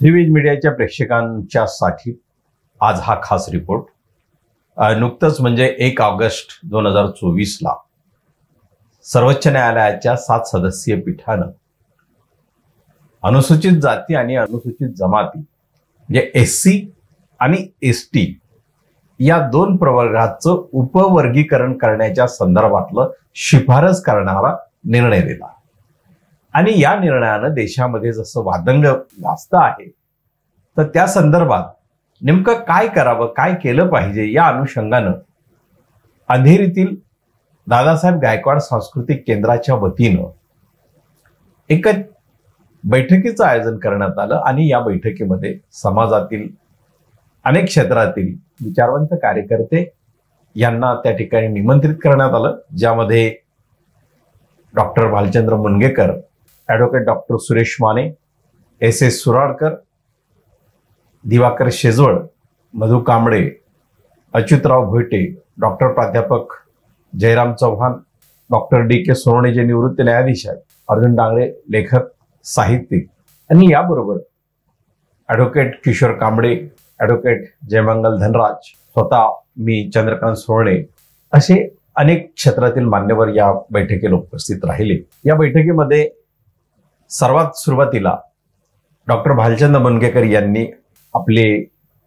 त्रिवेज मीडियाच्या प्रेक्षकांच्या साठी आज हा खास रिपोर्ट। नुकतंच म्हणजे 1 ऑगस्ट 2024 ला सर्वोच्च न्यायालयाच्या 7 सदस्यीय पीठानं अनुसूचित जाती आणि अनुसूचित जमाती म्हणजे एससी आणि एसटी या 2 प्रवर्गाचं उपवर्गीकरण करण्याच्या संदर्भातलं शिफारस करणारा निर्णय दिला। आणि या निर्णयानं देशामध्ये जसं वादंग जास्त आहे तर त्या संदर्भात नेमकं काय करावं, काय केलं पाहिजे या अनुषंगानं अंधेरीतील दादासाहेब गायकवाड सांस्कृतिक केंद्राच्या वतीनं एक बैठकीचं आयोजन करण्यात आलं। आणि या बैठकीमध्ये समाजातील अनेक क्षेत्रातील विचारवंत कार्यकर्ते यांना त्या ठिकाणी निमंत्रित करण्यात आलं, ज्यामध्ये doctor Bhalchandra Mungekar, advocate doctor Suresh Mane, S Suradkar, Diwakar Shejwal, Madhu Kamble, Achyutrao Bhoyate, doctor प्राध्यापक जयराम चव्हाण, डॉक्टर डी.के. सोनवणे जे निवृत्त न्यायाधीश आहेत, अर्जुन डांगरे लेखक साहित्यिक, आणि याबरोबर ॲडव्होकेट किशोर कांबळे, ॲडव्होकेट जयमंगल धनराज, स्वतः मी चंद्रकांत सोनवणे असे अनेक क्षेत्रातील मान्यवर या बैठकीला उपस्थित राहिले। या बैठकीमध्ये सर्वात सुरुवातीला डॉक्टर भालचंद्र मुनगेकर यांनी आपले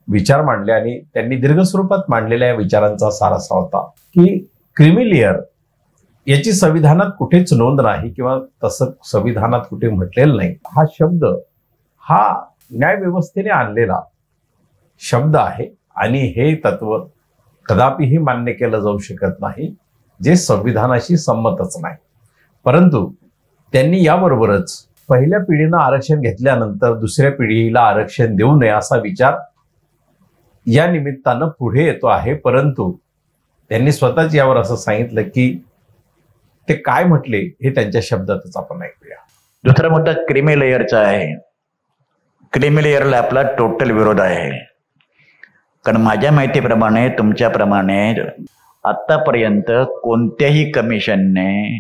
विचार मांडले आणि त्यांनी दीर्घ स्वरूपात मांडलेल्या या विचारांचा सार असा होता की क्रीमी लेअर याची संविधानात कुठेच नोंद नाही किंवा तसं संविधानात कुठे म्हटलेलं नाही। हा शब्द हा न्यायव्यवस्थेने आणलेला शब्द आहे आणि हे तत्व कदापिही मान्य केलं जाऊ शकत नाही, जे संविधानाशी संमतच नाही। परंतु त्यांनी याबरोबरच पहिल्या पिढीनं आरक्षण घेतल्यानंतर दुसऱ्या पिढीला आरक्षण देऊ नये असा विचार या निमित्तानं पुढे येतो आहे। परंतु त्यांनी स्वतःच यावर असं सांगितलं की ते काय म्हटले हे त्यांच्या शब्दातच आपण ऐकूया। दुसरा मुद्दा क्रीमी लेअरचा आहे। क्रीमी लेअरला आपला टोटल विरोध आहे, कारण माझ्या माहितीप्रमाणे तुमच्याप्रमाणे आतापर्यंत कोणत्याही कमिशनने,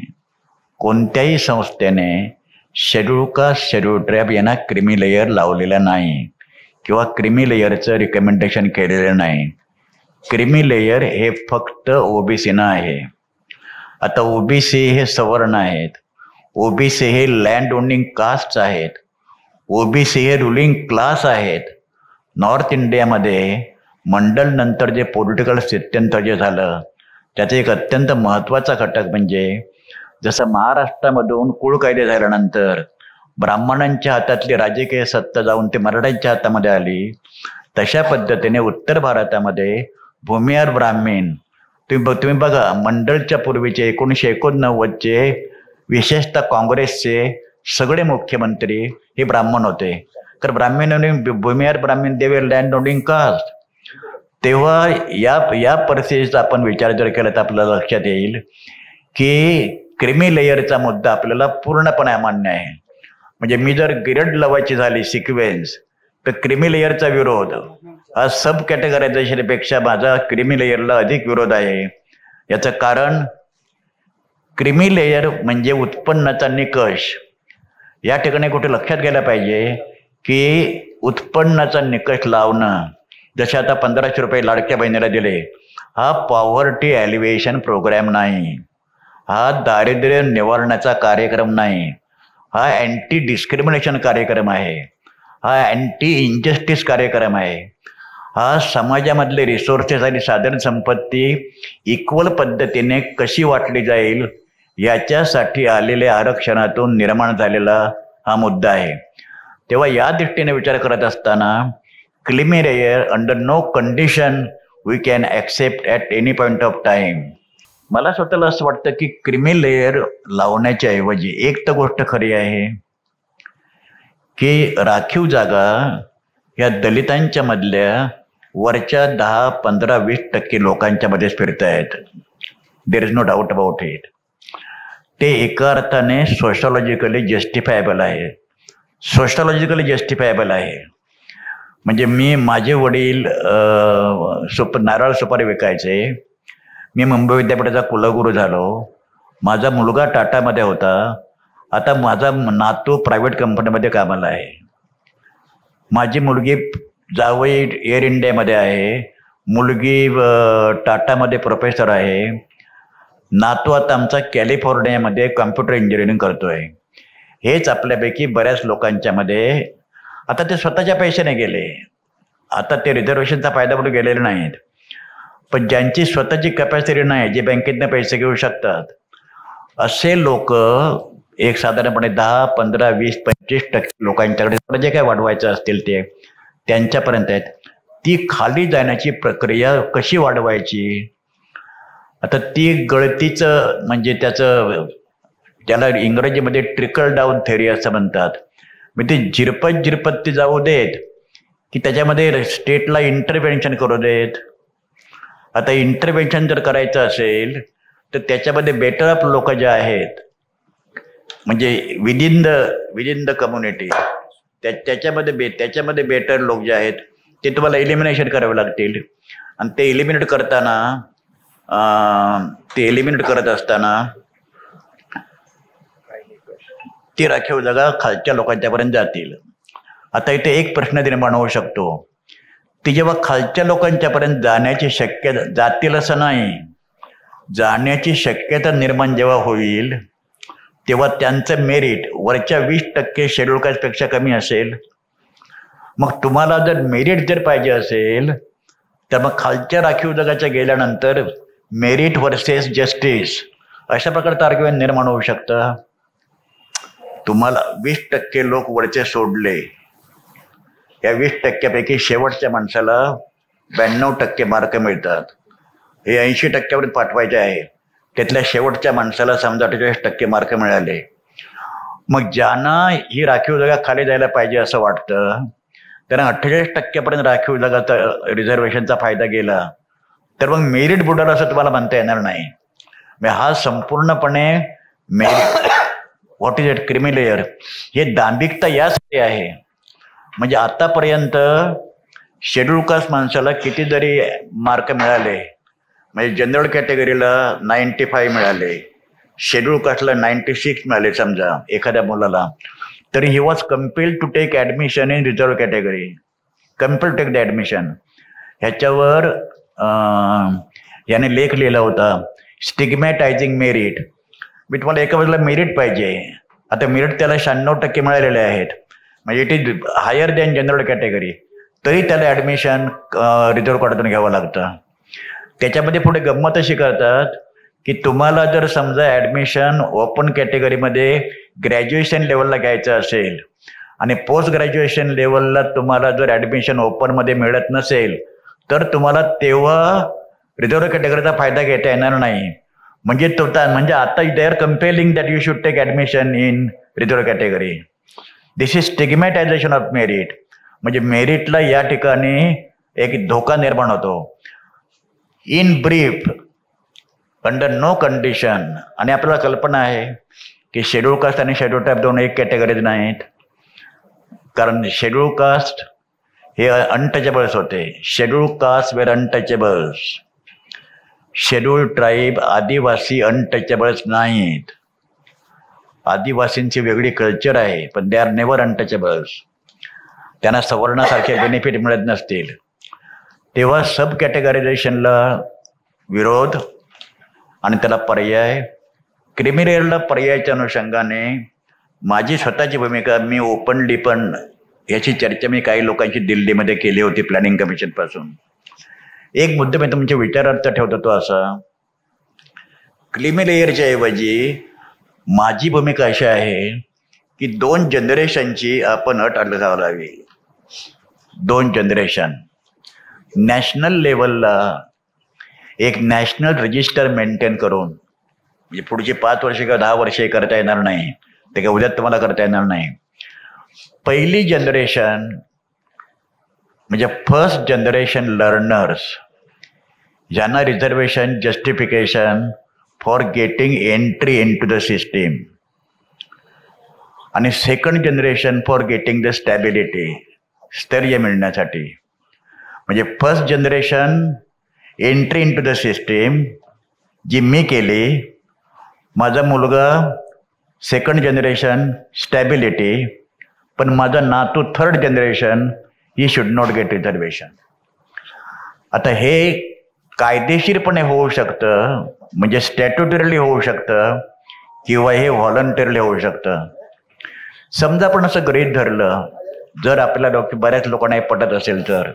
कोणत्याही संस्थेने शेड्यूल कास्ट, शेड्यूल ट्राइब यांना क्रीमी लेअर लावलेला नाही किंवा क्रीमी लेअरचं रिकमेंडेशन केलेलं नाही। क्रीमी लेअर हे फक्त ओबीसीना आहे। आता ओबीसी हे सवर्ण आहेत, ओबीसी हे लँड ओनिंग कास्ट आहेत, ओबीसी हे रुलिंग क्लास आहेत। नॉर्थ इंडियामध्ये मंडल नंतर जे पॉलिटिकल स्थित्यंतर जे झालं त्याचा एक अत्यंत महत्त्वाचा घटक म्हणजे जसं महाराष्ट्रामधून कुळ कायदे झाल्यानंतर ब्राह्मणांच्या हातातली राजकीय सत्ता जाऊन ते मराठ्यांच्या हातामध्ये आली, तशा पद्धतीने उत्तर भारतामध्ये भूमिहार ब्राह्मण तुम्ही बघा, मंडलच्या पूर्वीचे 1989चे विशेषतः काँग्रेसचे सगळे मुख्यमंत्री हे ब्राह्मण होते, कारण ब्राह्मणांनी भूमिहार ब्राह्मण देवे लँड ओनिंग कास्ट। तेव्हा या परिस्थितीचा आपण विचार जर केला तर आपल्याला लक्षात येईल की क्रीमी लेअरचा मुद्दा आपल्याला पूर्णपणे अमान्य आहे। म्हणजे मी जर ग्रेड लावायची झाली सिक्वेन्स तर क्रीमी लेअरचा विरोध हा सब कॅटेगरायझेशनपेक्षा माझा क्रीमी लेअरला अधिक विरोध आहे। याचं कारण क्रीमी लेअर म्हणजे उत्पन्नाचा निकष। या ठिकाणी कुठे लक्षात घ्यायला पाहिजे की उत्पन्नाचा निकष लावणं, जसे आता 1500 रुपये लाडक्या बहिणीला दिले, हा पॉवर्टी ॲलिव्हेशन प्रोग्राम नाही, हा दारिद्र्य निवारणाचा कार्यक्रम नाही, हा अँटी डिस्क्रिमिनेशन कार्यक्रम आहे, हा अँटी इनजस्टिस कार्यक्रम आहे। हा समाजामधले रिसोर्सेस आणि साधन संपत्ती इक्वल पद्धतीने कशी वाटली जाईल याच्यासाठी आलेल्या आरक्षणातून निर्माण झालेला हा मुद्दा आहे। तेव्हा या दृष्टीने विचार करत असताना creamy layer under no condition we can accept at any point of time. मला स्वतःला असं वाटतं की क्रीमी लेअर लावण्याच्या ऐवजी एक तर गोष्ट खरी आहे की राखीव जागा या दलितांच्या मधल्या वरच्या 10, 15, 20% लोकांच्या मध्येच फिरत आहेत। There is no doubt about it. ते एका अर्थाने सोशॉलॉजिकली जस्टिफायबल आहे, सोशॉलॉजिकली जस्टिफायबल आहे। म्हणजे माझे वडील नारळ सुपारी विकायचे, मी मुंबई विद्यापीठाचा कुलगुरू झालो, माझा मुलगा टाटामध्ये होता, आता माझा नातू प्रायव्हेट कंपनीमध्ये कामाला आहे। माझी मुलगी जावई एअर इंडियामध्ये आहे, मुलगी टाटामध्ये प्रोफेसर आहे, नातू आता आमचा कॅलिफोर्नियामध्ये कॉम्प्युटर इंजिनिअरिंग करतोय. हेच आपल्यापैकी बऱ्याच लोकांच्यामध्ये आता ते स्वतःच्या पैशाने गेले, आता ते रिझर्वेशनचा फायदा म्हणून गेलेले नाहीत. पण ज्यांची स्वतःची कॅपॅसिटी नाही, जे बँकेतनं पैसे घेऊ शकतात, असे लोक एक साधारणपणे 10, 15, 20, 25% लोकांच्याकडे जे काय वाढवायचं असतील ते त्यांच्यापर्यंत आहेत. ती खाली जाण्याची प्रक्रिया कशी वाढवायची? आता ती गळतीचं म्हणजे त्याचं त्याला इंग्रजीमध्ये ट्रिकल डाऊन थेअरी असं म्हणतात. मग ते झिरपत ती जाऊ देत की त्याच्यामध्ये स्टेटला इंटरव्हेन्शन करू देत. आता इंटरव्हेन्शन जर करायचं असेल तर त्याच्यामध्ये बेटर ऑफ लोक जे आहेत म्हणजे विदिन द कम्युनिटी त्याच्यामध्ये बेटर लोक जे आहेत ते तुम्हाला एलिमिनेशन करावे लागतील. आणि ते एलिमिनेट करत असताना ती राखीव जागा खालच्या लोकांच्यापर्यंत जातील. आता इथे एक प्रश्न निर्माण होऊ शकतो, ती जेव्हा खालच्या लोकांच्यापर्यंत जाण्याची शक्यता, जातील असं नाही, जाण्याची शक्यता निर्माण जेव्हा होईल तेव्हा त्यांचं मेरिट वरच्या 20% शेड्यूल कास्टपेक्षा कमी असेल. मग तुम्हाला जर मेरिट जर पाहिजे असेल तर मग खालच्या राखीव जगाच्या गेल्यानंतर मेरिट वर्सेस जस्टिस अशा प्रकारचं आर्ग्युमेंट निर्माण होऊ शकतं. तुम्हाला 20% लोक वरचे सोडले, या 20% शेवटच्या माणसाला 92% मार्क मिळतात. हे 80% पाठवायचे आहे, त्यातल्या शेवटच्या माणसाला समजा 48% मार्क मिळाले. मग ज्यांना ही राखीव जागा खाली जायला पाहिजे असं वाटतं त्यांना 48% राखीव जागाचा रिझर्वेशनचा फायदा गेला तर मग मेरिट बुडाला असं तुम्हाला म्हणता येणार नाही. हा संपूर्णपणे merit what is it creamy layer हे दांभिकता यासाठी आहे. म्हणजे आतापर्यंत शेड्यूल कास्ट माणसाला किती जरी मार्क मिळाले, म्हणजे जनरल कॅटेगरीला 95 मिळाले, शेड्यूल कास्टला 96 मिळाले समजा एखाद्या मुलाला, तरी he was compelled to take admission in reserve category, compelled to take the admission. ह्याच्यावर याने लेख लिहिला होता, स्टिग्मॅटायझिंग मेरिट. मी तुम्हाला एका बाजूला मेरिट पाहिजे, आता मेरिट त्याला 96% मिळालेले आहेत, म्हणजे it is higher than general category, तरी त्याला ॲडमिशन रिझर्व्ह कोट्यातून घ्यावं लागतं. त्याच्यामध्ये पुढे गंमत अशी करतात की तुम्हाला जर समजा ॲडमिशन ओपन कॅटेगरीमध्ये ग्रॅज्युएशन लेवलला घ्यायचं असेल आणि पोस्ट ग्रॅज्युएशन लेवलला तुम्हाला जर ॲडमिशन ओपनमध्ये मिळत नसेल तर तुम्हाला तेव्हा रिझर्व्ह कॅटेगरीचा फायदा घेता येणार नाही. म्हणजे आता they are compelling that you should take admission in reserve category. This is stigmatisation of merit. म्हणजे मेरिटला या ठिकाणी एक धोका निर्माण होतो. In brief, under no condition, आणि आपल्याला कल्पना आहे की शेड्यूल कास्ट आणि शेड्यूल टाईप दोन एक कॅटेगरीज नाहीत, कारण शेड्यूल कास्ट हे अनटचेबल्स होते. Schedule caste were untouchables, schedule tribe आदिवासी अनटचेबल्स नाहीत. आदिवासींची वेगळी कल्चर आहे पण दे आर नेव्हर अनटचेबल्स. त्यांना सवर्णासारखे बेनिफिट मिळत नसतील. तेव्हा सब कॅटेगरायझेशनला विरोध आणि त्याला पर्याय, क्रिमिलेअरला पर्यायाच्या अनुषंगाने माझी स्वतःची भूमिका मी ओपनली पण याची चर्चा मी काही लोकांची दिल्लीमध्ये केली होती प्लॅनिंग कमिशनपासून. एक मुद्दा मी तुमच्या विचारार्थ ठेवतो तो असा, क्रिमिलेअरच्या ऐवजी माझी भूमिका अशी आहे की 2 जनरेशनची आपण अट घालावी. 2 जनरेशन नॅशनल लेवलला एक नॅशनल रजिस्टर मेंटेन करून, म्हणजे पुढची 5 वर्ष किंवा 10 वर्षे करता येणार नाही, ते काय उद्यात तुम्हाला करता येणार नाही. पहिली जनरेशन म्हणजे फर्स्ट जनरेशन लर्नर्स, ज्यांना reservation justification for getting entry into the system, आणि second generation for getting the stability, स्थैर्य मिळण्यासाठी. म्हणजे first generation entry into the system जी मी केली, माझा मुलगा सेकंड जनरेशन स्टॅबिलिटी, पण माझा नातू third generation he should not get reservation. आता हे कायदेशीरपणे होऊ शकतं, म्हणजे स्टॅट्युटरीली होऊ शकतं किंवा हे व्हॉलंटरीली होऊ शकतं. समजा आपण असं गृहीत धरलं, जर आपल्याला बऱ्याच लोकांना हे पटत असेल तर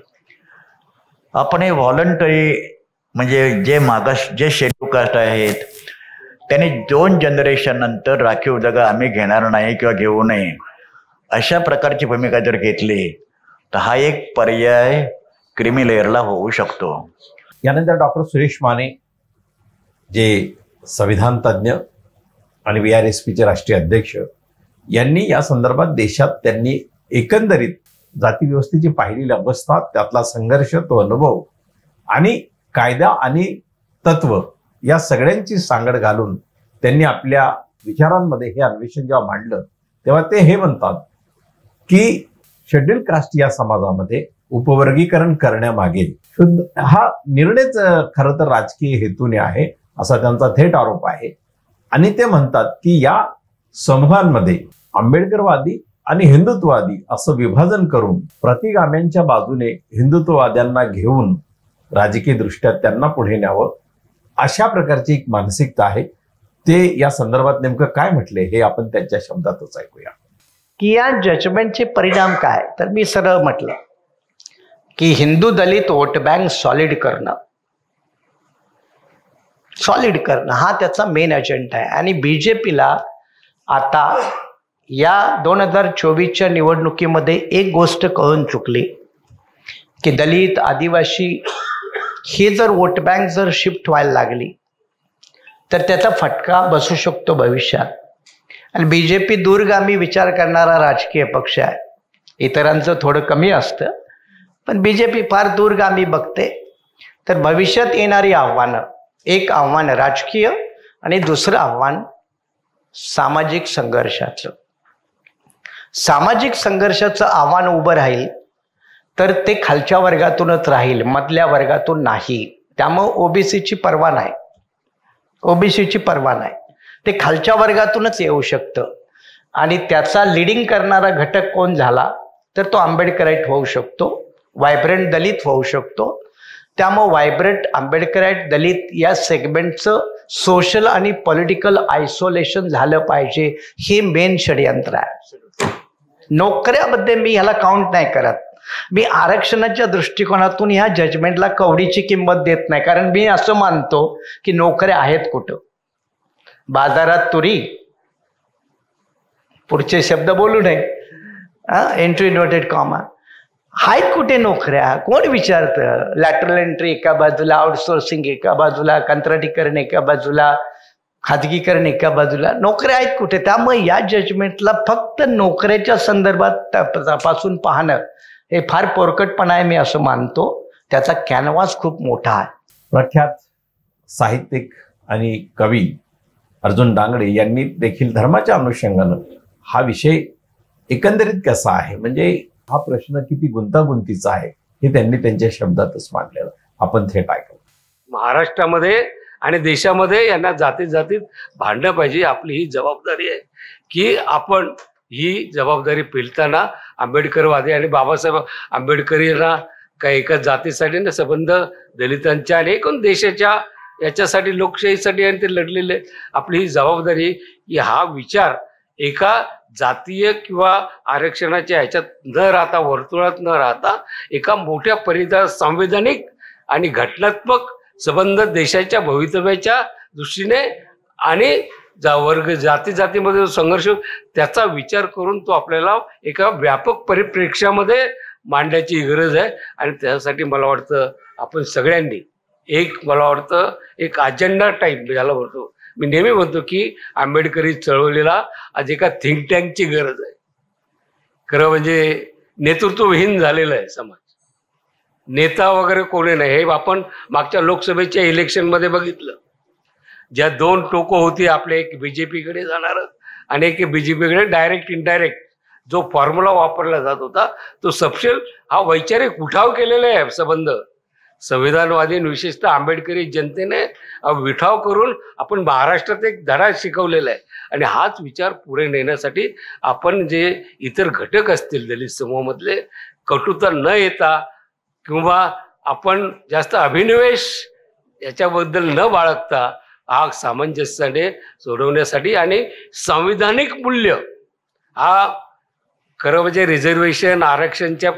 आपण हे व्हॉलंटरी म्हणजे जे शेड्यूल कास्ट आहेत त्यांनी 2 जनरेशन नंतर राखीव जागा आम्ही घेणार नाही किंवा घेऊ नये अशा प्रकारची भूमिका जर घेतली तर हा एक पर्याय क्रीमी लेअरला होऊ शकतो. यानंतर डॉक्टर सुरेश माने जे संविधान तज्ज्ञ आणि VRSPचे राष्ट्रीय अध्यक्ष यांनी या संदर्भात देशात त्यांनी एकंदरीत जातीव्यवस्थेची पाहिलेली अवस्था, त्यातला संघर्ष, तो अनुभव आणि कायदा आणि तत्व या सगळ्यांची सांगड घालून त्यांनी आपल्या विचारांमध्ये हे अन्वेषण जेव्हा मांडलं तेव्हा ते हे म्हणतात की शेड्यूल कास्ट या समाजामध्ये उपवर्गीकरण करण्यामागे हा निर्णयच खरं तर राजकीय हेतूने आहे असा त्यांचा थेट आरोप आहे. आणि ते म्हणतात की या समूहांमध्ये आंबेडकरवादी आणि हिंदुत्ववादी असं विभाजन करून प्रतिगाम्यांच्या बाजूने हिंदुत्ववाद्यांना घेऊन राजकीय दृष्ट्या त्यांना पुढे न्यावं अशा प्रकारची एक मानसिकता आहे. ते या संदर्भात नेमकं काय म्हटले हे आपण त्यांच्या शब्दातच ऐकूया. की या जजमेंटचे परिणाम काय, तर मी सरळ म्हटलं की हिंदू दलित वोट बँक सॉलिड करणं हा त्याचा मेन अजेंडा आहे. आणि बीजेपीला आता या 2024च्या निवडणुकीमध्ये एक गोष्ट कळून चुकली की दलित आदिवासी ही जर वोट बँक जर शिफ्ट व्हायला लागली तर त्याचा फटका बसू शकतो भविष्यात. आणि बीजेपी दूरगामी विचार करणारा राजकीय पक्ष आहे. इतरांचं थोडं कमी असतं पण बीजेपी फार दूरगामी बघते. तर भविष्यात येणारी आव्हानं, एक आव्हान राजकीय आणि दुसरं आव्हान सामाजिक संघर्षाचं. सामाजिक संघर्षाचं आव्हान उभं राहील तर ते खालच्या वर्गातूनच राहील, मधल्या वर्गातून नाही. त्यामुळे ओबीसीची पर्वा नाही, ते खालच्या वर्गातूनच येऊ शकतं. आणि त्याचा लिडिंग करणारा घटक कोण झाला तर तो आंबेडकराईट होऊ शकतो, व्हायब्रंट दलित होऊ शकतो. त्यामुळे व्हायब्रंट आंबेडकराईट दलित या सेगमेंटचं सोशल आणि पॉलिटिकल आयसोलेशन झालं पाहिजे, हे मेन षडयंत्र आहे. नोकऱ्यामध्ये मी ह्याला काउंट नाही करत. मी आरक्षणाच्या दृष्टिकोनातून ह्या जजमेंटला कवडीची किंमत देत नाही. कारण मी असं मानतो की नोकऱ्या आहेत कुठं, बाजारात तुरी, पुढचे शब्द बोलू नये, एंट्री इन्व्हर्टेड कॉमा, आहेत कुठे नोकऱ्या, कोण विचारतं. लॅटरल एंट्री एका बाजूला, आउटसोर्सिंग एका बाजूला, कंत्राटीकरण एका बाजूला, खाजगीकरण एका बाजूला, नोकऱ्या आहेत कुठे. त्यामुळे या जजमेंटला फक्त नोकऱ्याच्या संदर्भात तपासून पाहणं हे फार पोरकटपणा आहे, मी असं मानतो. त्याचा कॅनव्हास खूप मोठा आहे. प्रख्यात साहित्यिक आणि कवी अर्जुन डांगडे यांनी देखील धर्माच्या अनुषंगानं हा विषय एकंदरीत कसा आहे, म्हणजे हा प्रश्न किती गुंतागुंतीचा आहे हे त्यांनी त्यांच्या शब्दातच मांडलेलं आपण थेट ऐकलं. महाराष्ट्रामध्ये आणि देशामध्ये यांना जातीत भांडणं पाहिजे. आपली ही जबाबदारी आहे की आपण ही जबाबदारी पेलताना आंबेडकरवादी आणि बाबासाहेब आंबेडकरींना काही एका जातीसाठी ना संबंध दलितांच्या आणि एकूण देशाच्या याच्यासाठी लोकशाहीसाठी आणि ते लढलेले. आपली ही जबाबदारी की हा विचार एका जातीय किंवा आरक्षणाच्या ह्याच्यात न राहता, वर्तुळात न राहता, एका मोठ्या परिधा संवैधानिक आणि घटनात्मक संबंध देशाच्या भवितव्याच्या दृष्टीने आणि वर्ग जातीमध्ये जो संघर्ष त्याचा विचार करून तो आपल्याला एका व्यापक परिप्रेक्ष्यामध्ये मांडण्याची गरज आहे. आणि त्यासाठी मला वाटतं आपण सगळ्यांनी मला वाटतं एक अजेंडा टाईप ज्याला म्हणतो, मी नेहमी म्हणतो की आंबेडकरी चळवळीला आज एका थिंक टँकची गरज आहे. खरं म्हणजे नेतृत्वहीन झालेलं आहे समाज, नेता वगैरे कोणी नाही. हे आपण मागच्या लोकसभेच्या इलेक्शनमध्ये बघितलं. ज्या 2 टोकं होती आपले, एक बीजेपीकडे जाणार आणि एक बीजेपीकडे डायरेक्ट इनडायरेक्ट, जो फॉर्म्युला वापरला जात होता तो सपशेल हा वैचारिक उठाव केलेला आहे संबंध. संविधानवादी आणि विशेषतः आंबेडकरी जनतेने विठाव करून आपण महाराष्ट्रात एक धडा शिकवलेला आहे आणि हाच विचार पुढे नेण्यासाठी आपण जे इतर घटक असतील दलित समूहामधले कटुता न येता किंवा आपण जास्त अभिनिवेश याच्याबद्दल न बाळगता हा सामंजस्याने सोडवण्यासाठी आणि संविधानिक मूल्य हा खरं म्हणजे रिझर्वेशन आरक्षणच्या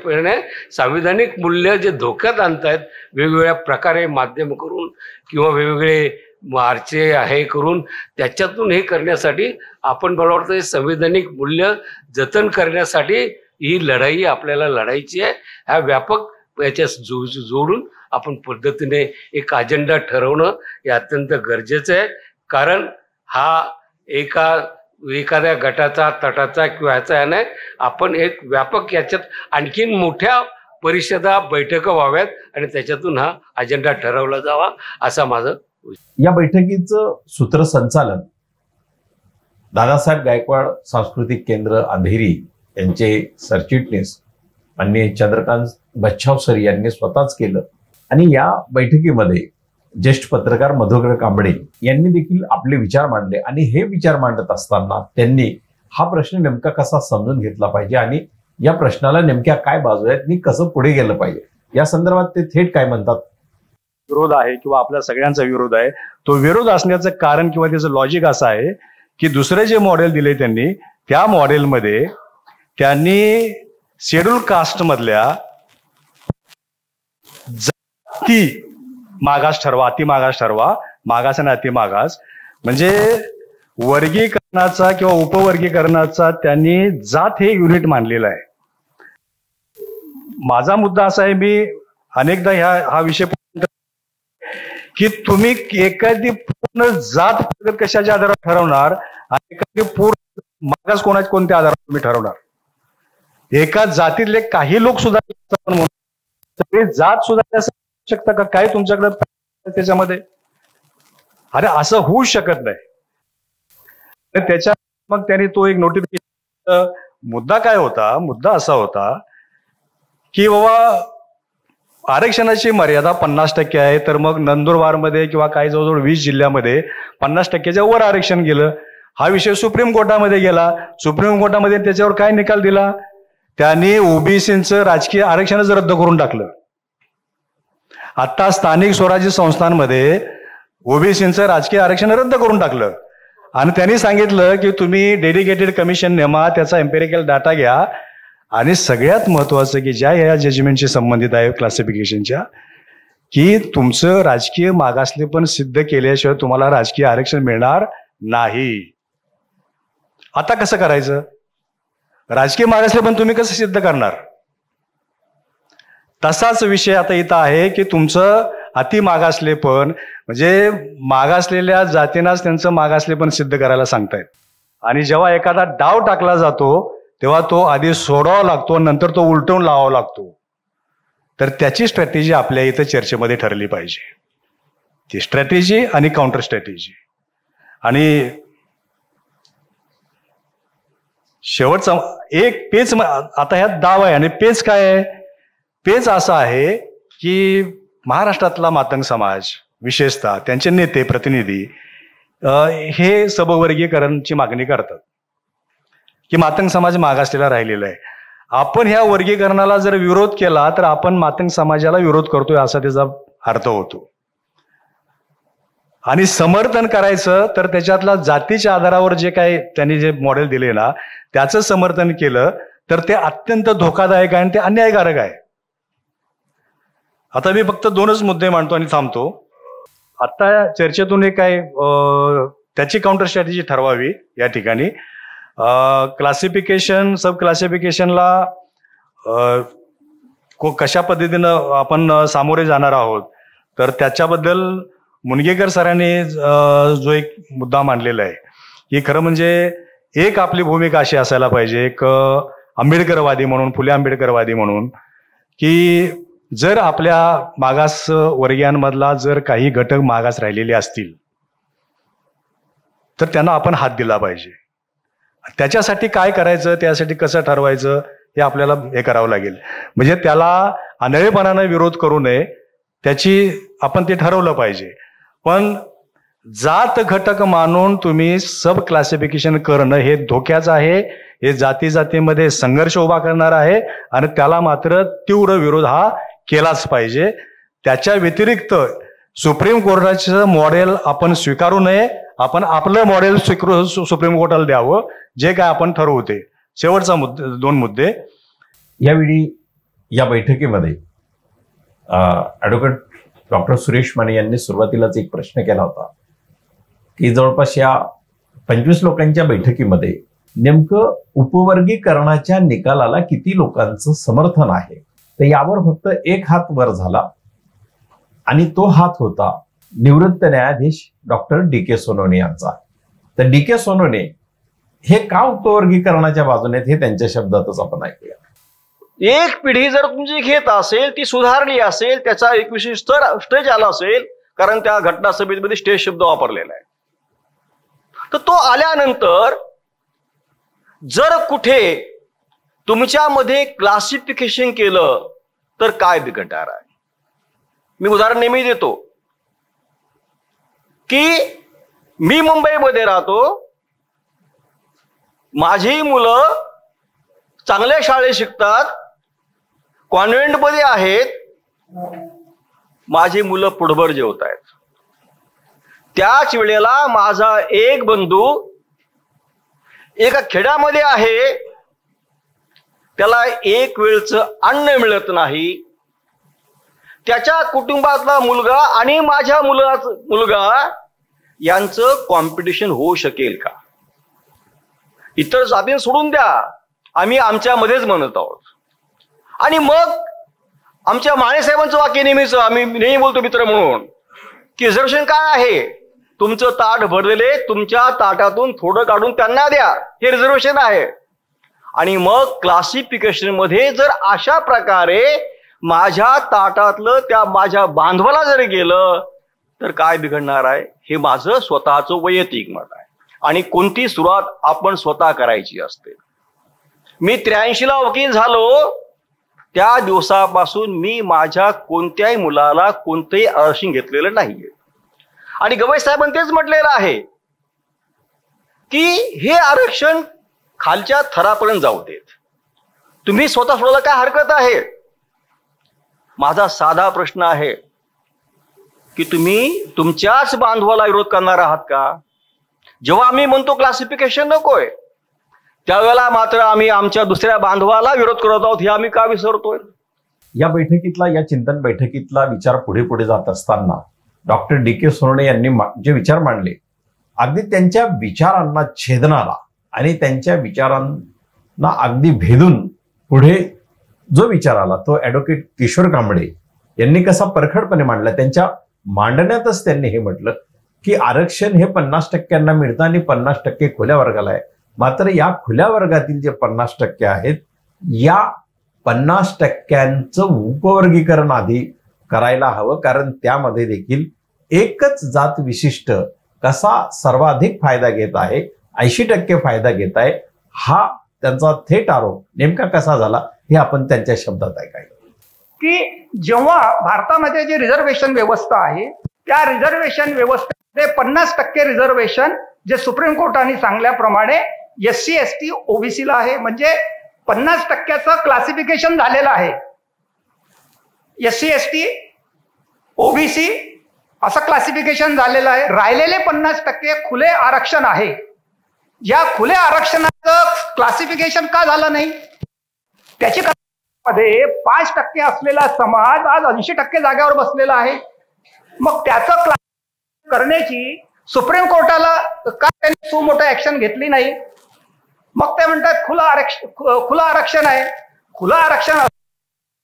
संविधानिक मूल्य जे धोक्यात आणतायत वेगवेगळ्या प्रकारे माध्यम करून किंवा वेगवेगळे मार्चे हे करून त्याच्यातून हे करण्यासाठी आपण मला वाटतं हे संविधानिक मूल्य जतन करण्यासाठी ही लढाई आपल्याला लढायची आहे. ह्या व्यापक याच्या जोडून आपण पद्धतीने एक अजेंडा ठरवणं हे अत्यंत गरजेचं आहे. कारण हा एखाद्या गटाचा तटाचा किंवा ह्याचा आहे नाही, आपण एक व्यापक याच्यात आणखीन मोठ्या परिषदा बैठका व्हाव्यात आणि त्याच्यातून हा अजेंडा ठरवला जावा असा माझं. या बैठकीचं सूत्रसंचालन दादासाहेब गायकवाड सांस्कृतिक केंद्र अंधेरी यांचे सरचिटणीस माननीय चंद्रकांत बच्छावसर यांनी स्वतःच केलं आणि या बैठकीमध्ये ज्येष्ठ पत्रकार मधुकर कांबळे यांनी देखील आपले विचार मांडले आणि हे विचार मांडत असताना त्यांनी हा प्रश्न नेमका कसा समजून घेतला पाहिजे आणि या प्रश्नाला नेमक्या काय बाजू आहेत आणि कसं पुढे गेलं पाहिजे या संदर्भात ते थेट काय म्हणतात. विरोध आहे किंवा आपल्या सगळ्यांचा विरोध आहे. तो विरोध असण्याचं कारण किंवा त्याचं लॉजिक असं आहे की दुसरे जे मॉडेल दिले त्यांनी त्या मॉडेलमध्ये त्यांनी शेड्यूल कास्ट मधल्या जाती मागास ठरवा, अति मागास ठरवा, मागास आणि अति मागास म्हणजे वर्गीकरणाचा किंवा उपवर्गीकरणाचा त्यांनी जात हे युनिट मानलेलं आहे. माझा मुद्दा असा आहे, मी अनेकदा हा विषय की तुम्ही एखादी पूर्ण जात कशाच्या आधारावर ठरवणार आणि एखादी पूर्ण मागास कोणत्या आधारावर तुम्ही ठरवणार. एका जातीतले काही लोक सुद्धा सगळे जात सुद्धा शकता का काय तुमच्याकडे त्याच्यामध्ये. अरे असं होऊ शकत नाही. त्याच्या मग त्यांनी तो एक नोटिफिकेशन मुद्दा काय होता, मुद्दा असा होता की बाबा आरक्षणाची मर्यादा 50% आहे, तर मग नंदुरबारमध्ये किंवा काही जवळजवळ 20 जिल्ह्यामध्ये 50%च्या वर आरक्षण गेलं. हा विषय सुप्रीम कोर्टामध्ये गेला. सुप्रीम कोर्टामध्ये त्याच्यावर काय निकाल दिला, त्यांनी ओबीसीचं राजकीय आरक्षणच रद्द करून टाकलं. आता स्थानिक स्वराज्य संस्थांमध्ये ओबीसीचं राजकीय आरक्षण रद्द करून टाकलं आणि त्यांनी सांगितलं की तुम्ही डेडिकेटेड कमिशन नेमा, त्याचा एम्पेरिकल डाटा घ्या आणि सगळ्यात महत्वाचं की ज्या या जजमेंटशी संबंधित आहे क्लासिफिकेशनच्या, की तुमचं राजकीय मागासलेपण सिद्ध केल्याशिवाय तुम्हाला राजकीय आरक्षण मिळणार नाही. आता कसं करायचं, राजकीय मागासलेपण तुम्ही कसं सिद्ध करणार. तसाच विषय आता इथं आहे की तुमचं अति मागासलेपण म्हणजे मागासलेल्या जातींनाच त्यांचं मागासलेपण सिद्ध करायला सांगतायत आणि जेव्हा एखादा डाव टाकला जातो तेव्हा तो आधी सोडावा लागतो, नंतर तो उलटवून लावावा लागतो. तर त्याची स्ट्रॅटेजी आपल्या इथं चर्चेमध्ये ठरली पाहिजे, ती स्ट्रॅटेजी आणि काउंटर स्ट्रॅटेजी. आणि शेवटचा एक पेच आता ह्यात दाव आहे आणि पेच काय आहे, पेच असा आहे की महाराष्ट्रातला मातंग समाज विशेषतः त्यांचे नेते प्रतिनिधी हे सबवर्गीकरणची मागणी करतात की मातंग समाज मागासलेला राहिलेला आहे. आपण ह्या वर्गीकरणाला जर विरोध केला तर आपण मातंग समाजाला विरोध करतोय असा त्याचा अर्थ होतो. आणि समर्थन करायचं तर त्याच्यातला जातीच्या आधारावर जे काही त्यांनी जे मॉडेल दिले ना त्याचं समर्थन केलं तर ते अत्यंत धोकादायक आहे आणि ते अन्यायकारक आहे. आता मी फक्त 2च मुद्दे मांडतो आणि थांबतो. आता चर्चेतून एक काय त्याची काउंटर स्ट्रॅटेजी ठरवावी या ठिकाणी. क्लासिफिकेशन सब क्लासिफिकेशनला कशा पद्धतीनं आपण सामोरे जाणार आहोत तर त्याच्याबद्दल मुनगेकर सरांनी जो एक मुद्दा मांडलेला आहे की खरं म्हणजे एक आपली भूमिका अशी असायला पाहिजे, एक आंबेडकरवादी म्हणून, फुले आंबेडकरवादी म्हणून, की जर आपल्या मागास वर्गीयांमधला जर काही घटक मागास राहिलेले असतील तर त्यांना आपण हात दिला पाहिजे. त्याच्यासाठी काय करायचं, त्यासाठी कसं ठरवायचं हे आपल्याला हे करावं लागेल. म्हणजे त्याला आंधळेपणाने विरोध करू नये, आपण ते ठरवलं पाहिजे. पण जात घटक मानून तुम्ही सब क्लासिफिकेशन करणं हे धोक्याचं आहे. हे जाती जातीमध्ये संघर्ष उभा करणार आहे आणि त्याला मात्र तीव्र विरोध हा केलाच पाहिजे. त्याच्या व्यतिरिक्त सुप्रीम कोर्टाचं मॉडेल आपण स्वीकारू नये. आपण आपलं मॉडेल सुप्रीम कोर्टाला द्यावं, जे काय आपण ठरवते. शेवटचा दोन मुद्दे. यावेळी या बैठकीमध्ये ॲडव्होकेट डॉक्टर सुरेश माने यांनी सुरुवातीलाच एक प्रश्न केला होता की जवळपास या 25 लोकांच्या बैठकीमध्ये नेमकं उपवर्गीकरणाच्या निकालाला किती लोकांचं समर्थन आहे. तर यावर फक्त एक हात वर झाला आणि तो हात होता निवृत्त न्यायाधीश डॉक्टर डी.के. सोनवणे यांचा. तर डी.के. सोनवणे हे का उपवर्गीकरणाच्या बाजूने आहेत हे त्यांच्या शब्दातच आपण ऐकूया. एक पिढी जर तुमची घेत असेल, ती सुधारली असेल, त्याचा एक विशिष्ट स्टेज आला असेल, कारण त्या घटना समितीमध्ये स्टेज शब्द वापरलेला आहे, तर तो आल्यानंतर जर कुठे तुमच्यामध्ये क्लासिफिकेशन केलं तर काय बिघडणार आहे. मी उदाहरण नेहमी देतो की मी मुंबईमध्ये राहतो, माझी मुलं चांगल्या शाळेत शिकतात, कॉन्व्हेंटमध्ये आहेत, माझी मुलं पुढभर जेवत आहेत. त्याच वेळेला माझा एक बंधू एका खेड्यामध्ये आहे, त्याला एक वेळचं अन्न मिळत नाही. त्याच्या कुटुंबातला मुलगा आणि माझ्या मुलगा यांचं कॉम्पिटिशन होऊ शकेल का. इतर जातीने सोडून द्या, आम्ही आमच्यामध्येच म्हणत आहोत. आणि मग आमच्या माने साहेबांचं वाक्य नेहमीच आम्ही नेहमी बोलतो मित्र म्हणून की रिझर्वेशन काय आहे, तुमचं ताट भरलेले, तुमच्या ताटातून थोडं काढून त्यांना द्या, हे रिझर्वेशन आहे. आणि मग क्लासिफिकेशन मध्ये जर अशा प्रकारे माझ्या ताटातलं त्या माझ्या बांधवाला जर गेलं तर काय बिघडणार आहे, हे माझं स्वतःचं वैयक्तिक मत आहे. आणि कोणती सुरुवात आपण स्वतः करायची असते. मी 83ला वकील झालो, त्या दिवसापासून मी माझ्या कोणत्याही मुलाला कोणतंही आरक्षण घेतलेलं नाहीये. आणि गवई साहेबांनी तेच म्हटलेलं आहे की हे आरक्षण खालच्या थरापर्यंत जाऊ देत, तुम्ही स्वतः सोडायला काय हरकत आहे. माझा साधा प्रश्न आहे की तुम्ही तुमच्याच बांधवाला विरोध करणार आहात का. जेव्हा आम्ही म्हणतो क्लासिफिकेशन नकोय, त्यावेळेला मात्र आम्ही आमच्या दुसऱ्या बांधवाला विरोध करत आहोत, हे आम्ही का विसरतोय. या बैठकीतला, या चिंतन बैठकीतला विचार पुढे पुढे जात असताना डॉक्टर डी.के. सोनवणे यांनी जे विचार मांडले, अगदी त्यांच्या विचारांना छेदणारा आणि त्यांच्या विचारांना अगदी भेदून पुढे जो विचार आला तो ॲडव्होकेट किशोर कांबळे यांनी कसा परखडपणे मांडला. त्यांच्या मांडण्यातच त्यांनी हे म्हटलं की आरक्षण हे 50% मिळतं आणि 50% खुल्या वर्गाला आहे. मात्र या खुल्या वर्गातील जे 50% आहेत, या 50%चं उपवर्गीकरण आधी करायला हवं. कारण त्यामध्ये देखील एकच जात विशिष्ट कसा सर्वाधिक फायदा घेत आहे, 80% फायदा घेत आहे, हा त्यांचा थेट आरोप नेमका कसा झाला हे आपण त्यांच्या शब्दात ऐकायला. की जेव्हा भारतामध्ये जी रिझर्वेशन व्यवस्था आहे, त्या रिझर्वेशन व्यवस्थेमध्ये 50% रिझर्वेशन जे सुप्रीम कोर्टाने सांगल्याप्रमाणे SC ST OBCला आहे. म्हणजे 50%चं क्लासिफिकेशन झालेलं आहे. SC ST OBC असं क्लासिफिकेशन झालेलं आहे. राहिलेले 50% खुले आरक्षण आहे. या खुल्या आरक्षणाचं क्लासिफिकेशन का झालं नाही, त्याची मध्ये 5% असलेला समाज आज 80% जागेवर बसलेला आहे. मग त्याचं क्लासिफिकेशन करण्याची सुप्रीम कोर्टाला का त्यांनी सुमोठं ऍक्शन घेतली नाही. मग ते म्हणतात खुलं आरक्षण आहे. खुलं आरक्षण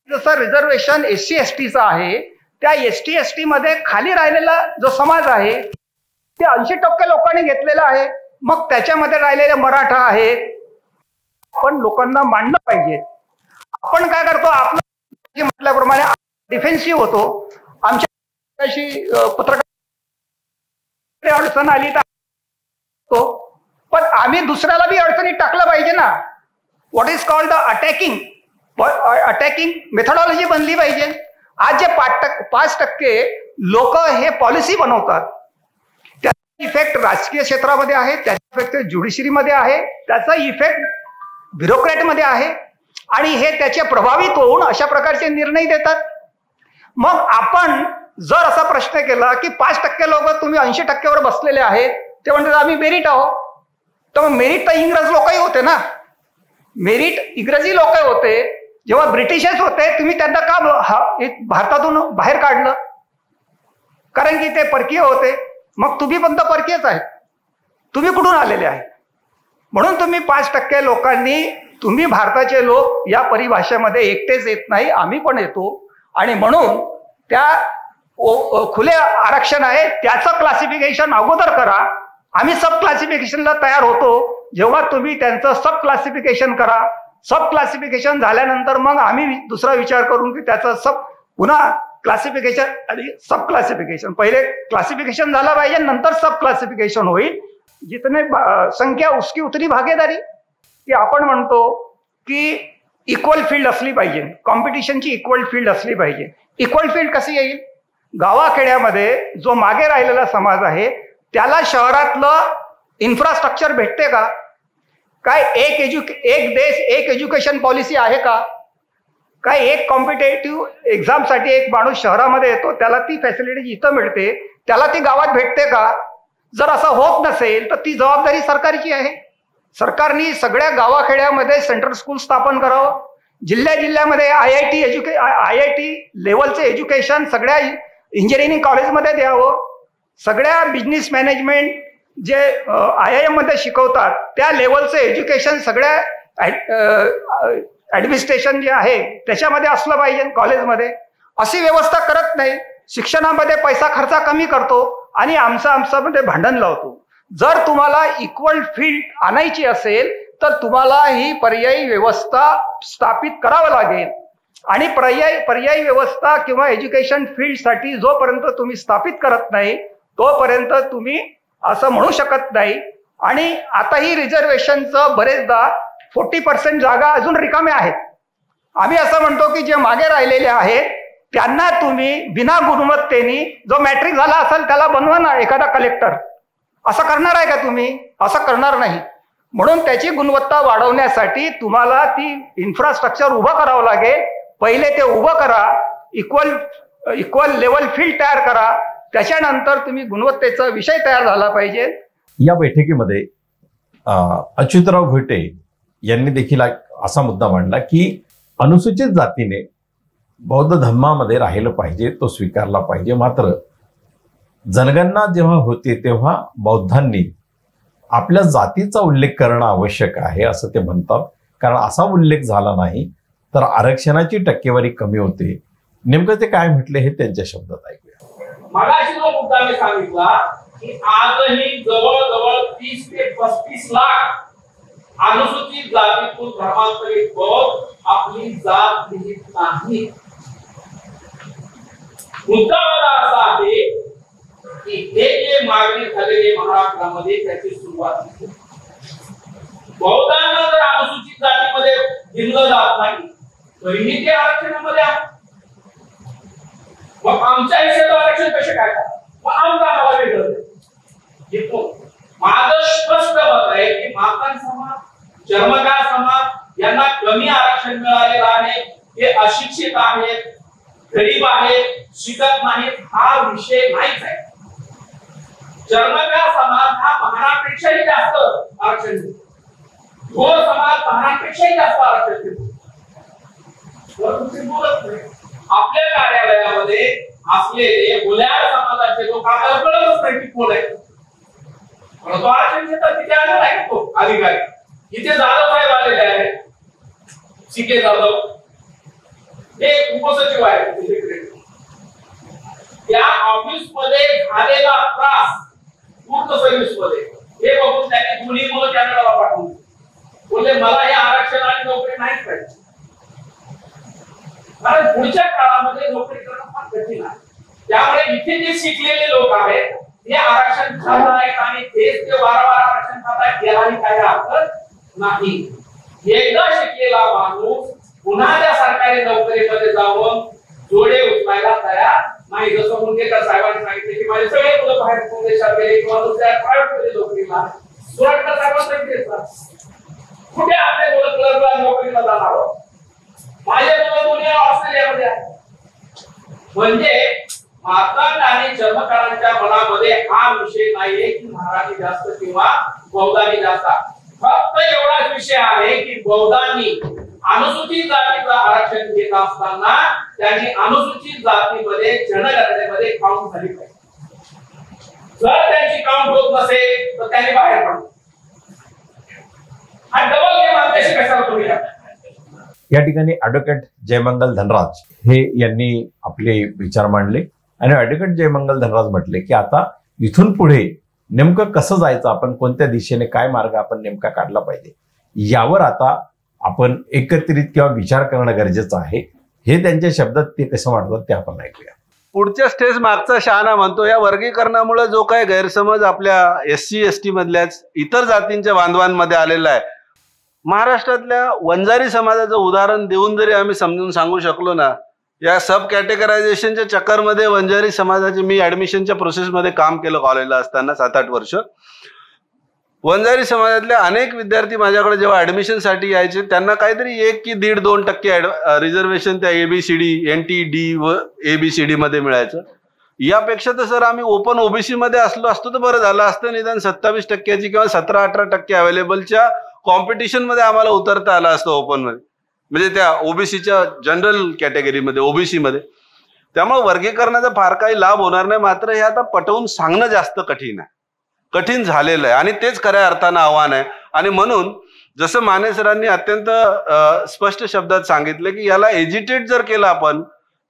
जसं रिझर्वेशन SC STचं आहे, त्या ST ST मध्ये खाली राहिलेला जो समाज आहे ते 80% लोकांनी घेतलेला आहे. मग त्याच्यामध्ये राहिलेले मराठा आहेत, आपण लोकांना मांडलं पाहिजे. आपण काय करतो, आपलं म्हटल्याप्रमाणे डिफेन्सिव्ह होतो. आमच्या पत्रकार अडचण आली तर पण आम्ही दुसऱ्याला बी अडचणीत टाकलं पाहिजे ना. What is called the attacking methodology बनली पाहिजे. आज जे 5% लोक हे पॉलिसी बनवतात, त्याचा इफेक्ट राजकीय क्षेत्रामध्ये आहे, त्याचा इफेक्ट ज्युडिशरीमध्ये आहे, त्याचा इफेक्ट ब्युरोक्रॅटमध्ये आहे आणि हे त्याचे प्रभावित होऊन अशा प्रकारचे निर्णय देतात. मग आपण जर असा प्रश्न केला की 5% लोक तुम्ही 80%वर बसलेले आहेत, ते म्हणतात आम्ही मेरिट आहोत, तर मग मेरिट तर इंग्रज लोकही होते ना, मेरिट इंग्रजी लोक होते. जेव्हा ब्रिटिशर्स होते तुम्ही त्यांना का भारतातून बाहेर काढलं? कारण की ते परकीय होते. मग तुम्ही पण तर परकीयच आहेत, तुम्ही कुठून आलेले आहेत? म्हणून तुम्ही 5% लोकांनी, तुम्ही भारताचे लोक या परिभाषेमध्ये एकटेच येत नाही, आम्ही पण येतो आणि म्हणून त्या खुले आरक्षण आहे त्याचं क्लासिफिकेशन अगोदर करा. आम्ही सब क्लासिफिकेशनला तयार होतो जेव्हा तुम्ही त्यांचं सब क्लासिफिकेशन करा. सब क्लासिफिकेशन झाल्यानंतर मग आम्ही दुसरा विचार करून की त्याचं पुन्हा क्लासिफिकेशन आणि सब क्लासिफिकेशन. पहिले क्लासिफिकेशन झालं पाहिजे, नंतर सब क्लासिफिकेशन होईल. जितने संख्या उसकी उतनी भागीदारी. की आपण म्हणतो की इक्वल फील्ड असली पाहिजे, कॉम्पिटिशनची इक्वल फील्ड असली पाहिजे. इक्वल फील्ड कशी येईल? गावाखेड्यामध्ये जो मागे राहिलेला समाज आहे त्याला शहरातलं इन्फ्रास्ट्रक्चर भेटते का? काय एक देश एक एज्युकेशन पॉलिसी आहे का? काय एक कॉम्पिटेटिव्ह एक्झामसाठी एक माणूस शहरामध्ये येतो, त्याला ती फॅसिलिटी इथं मिळते, त्याला ती गावात भेटते का? जर असं होत नसेल तर ती जबाबदारी सरकारची आहे. सरकारने सगळ्या गावाखेड्यामध्ये सेंट्रल स्कूल स्थापन करावं. जिल्ह्यामध्ये IIT लेवलचे एज्युकेशन सगळ्या इंजिनिअरिंग कॉलेजमध्ये द्यावं. सगळ्या बिझनेस मॅनेजमेंट जे IIM मध्ये शिकवतात त्या लेवलचं एज्युकेशन सगळ्या ऍडमिनिस्ट्रेशन जे आहे त्याच्यामध्ये असलं पाहिजे कॉलेजमध्ये. अशी व्यवस्था करत नाही. शिक्षणामध्ये पैसा खर्च कमी करतो आणि आमच्यामध्ये भांडण लावतो. जर तुम्हाला इक्वल फील्ड आणायची असेल तर तुम्हाला ही पर्यायी व्यवस्था स्थापित करावं लागेल आणि पर्यायी व्यवस्था किंवा एज्युकेशन फील्डसाठी जोपर्यंत तुम्ही स्थापित करत नाही तोपर्यंत तुम्ही असं म्हणू शकत नाही. आणि आताही रिझर्वेशनचं बरेचदा 40% जागा अजून रिकाम्या आहेत. आम्ही असं म्हणतो की जे मागे राहिलेले आहेत त्यांना तुम्ही बिना गुणवत्तेने, जो मॅट्रिक झाला असेल त्याला बनवा ना एखादा कलेक्टर. असं करणार आहे का तुम्ही? असं करणार नाही. म्हणून त्याची गुणवत्ता वाढवण्यासाठी तुम्हाला ती इन्फ्रास्ट्रक्चर उभं करावं लागेल. पहिले ते उभं करा, इक्वल लेवल फील्ड तयार करा, त्याच्यानंतर तुम्ही गुणवत्तेचा विषय तयार झाला पाहिजे. या बैठकीमध्ये अच्युतराव भोटे यांनी देखील असा मुद्दा मांडला की अनुसूचित जातीने बौद्ध धर्मामध्ये राहिलं पाहिजे, तो स्वीकारला पाहिजे. मात्र जनगणना जेव्हा होते तेव्हा बौद्धांनी आपल्या जातीचा उल्लेख करणं आवश्यक आहे असं ते म्हणतात. कारण असा उल्लेख झाला नाही तर आरक्षणाची टक्केवारी कमी होते. नेमकं ते काय म्हटले हे त्यांच्या शब्दात ऐकूया. मगाशी जो मुद्दा मी सांगितला की आजही जवळजवळ 30 ते 35 लाख अनुसूचित जातीतून धर्मांतरित बौद्ध आपली जात लिहित नाही. मुद्दा असा आहे की हे जे मागणी झालेले महाराष्ट्रामध्ये त्याची सुरुवात झाली. बौद्धांना जर अनुसूचित जातीमध्ये दिलं जात नाही तरीही ते आरक्षणामध्ये आहे. मग आमच्या हिशेबात आरक्षण कसे काय? मग आमचा आम्हाला वेगळं येतो. माझं स्पष्ट मत आहे की मातंग समाज, चर्मकार समाज यांना कमी आरक्षण मिळालेलं आहे. हे अशिक्षित आहेत, गरीब आहेत, शिकत नाहीत, हा विषय नाहीच आहे. चर्मकार समाज हा महाराष्ट्रापेक्षाही जास्त आरक्षण देतो. थोर समाज महाराष्ट्रापेक्षाही जास्त आरक्षण देतो. आपल्या कार्यालयामध्ये असलेले गुल्यार समाजाचे लोक आपल्याला कळतच नाही की कोण आहे. परंतु आरक्षण घेतात तिथे आलेला आहे तो अधिकारी. इथे जाधव साहेब आलेले आहेत, CK जाधव, हे उपसचिव आहेत. त्या ऑफिस मध्ये झालेला त्रास पूर्ण सर्व्हिस मध्ये हे बघून त्यांनी दोन्ही मुलं कॅनडाला पाठवली. बोलले मला हे आरक्षण आणि नोकरी नाहीच पाहिजे. कारण पुढच्या काळामध्ये नोकरी करणं फार कठीण आहे. त्यामुळे इथे जे शिकलेले लोक आहेत ते आरक्षण खात आहेत आणि तेच ते वारंवार आरक्षण खात आहेत यालाही काही अर्थ नाही. एकदा शिकलेला माणूस पुन्हा त्या सरकारी नोकरीमध्ये जाऊन जोडे उचलायला तयार नाही. जसं मुंडेकर साहेबांनी सांगितले की माझे सगळे मुलं बाहेर देशात गेले किंवा दुसऱ्या प्रायव्हेट मध्ये नोकरीला, सुरटकर साहेबांना कुठे आपले मुलं क्लर्कला नोकरीला जाणार, माझे मुलं दोन्ही ऑस्ट्रेलियामध्ये आहे. म्हणजे मातंग आणि चर्मकारांच्या मनामध्ये हा विषय नाहीये की मराठी जास्त किंवा बौद्धांनी जास्त. फक्त एवढाच विषय आहे की बौद्धांनी अनुसूचित जातीचं आरक्षण घेत असताना त्यांनी अनुसूचित जातीमध्ये जनगणनेमध्ये काउंट झाली पाहिजे. जर त्यांची काउंट होत नसेल तर त्यांनी बाहेर पडतो. हा डबल गेम आमच्याशी कशाला तुम्ही या ठिकाणी ॲडव्होकेट जयमंगल धनराज हे यांनी आपले विचार मांडले आणि ॲडव्होकेट जयमंगल धनराज म्हटले की आता इथून पुढे नेमकं कसं जायचं, आपण कोणत्या दिशेने काय मार्ग आपण नेमका काढला पाहिजे, यावर आता आपण एकत्रित किंवा विचार करणं गरजेचं आहे. हे त्यांच्या शब्दात ते कसं वाटतं ते आपण ऐकूया. पुढच्या स्टेज मागचा शहाणा म्हणतो या वर्गीकरणामुळे जो काही गैरसमज आपल्या SC ST मधल्याच इतर जातींच्या बांधवांमध्ये आलेला आहे, महाराष्ट्रातल्या वंजारी समाजाचं उदाहरण देऊन जरी आम्ही समजून सांगू शकलो ना, या सब कॅटेगरायझेशनच्या चक्करमध्ये वंजारी समाजाचे, मी ऍडमिशनच्या प्रोसेसमध्ये काम केलं कॉलेजला असताना 7-8 वर्ष. वंजारी समाजातले अनेक विद्यार्थी माझ्याकडे जेव्हा ऍडमिशनसाठी यायचे त्यांना काहीतरी 1 की 1.5-2% रिझर्वेशन त्या ABCD NT D व ABCD मध्ये मिळायचं. यापेक्षा तर सर आम्ही ओपन OBC मध्ये असतो तर बरं झालं असतं. निदान 27% किंवा 17-18% अवेलेबलच्या कॉम्पिटिशन मध्ये आम्हाला उतरता आलं असतं ओपन मध्ये, म्हणजे त्या OBCच्या जनरल कॅटेगरीमध्ये OBC मध्ये. त्यामुळे वर्गीकरणाचा फार काही लाभ होणार नाही. मात्र हे आता पटवून सांगणं जास्त कठीण झालेलं आहे आणि तेच खऱ्या अर्थानं आव्हान आहे. आणि म्हणून जसं माने सरांनी अत्यंत स्पष्ट शब्दात सांगितलं की याला एजिटेट जर केलं आपण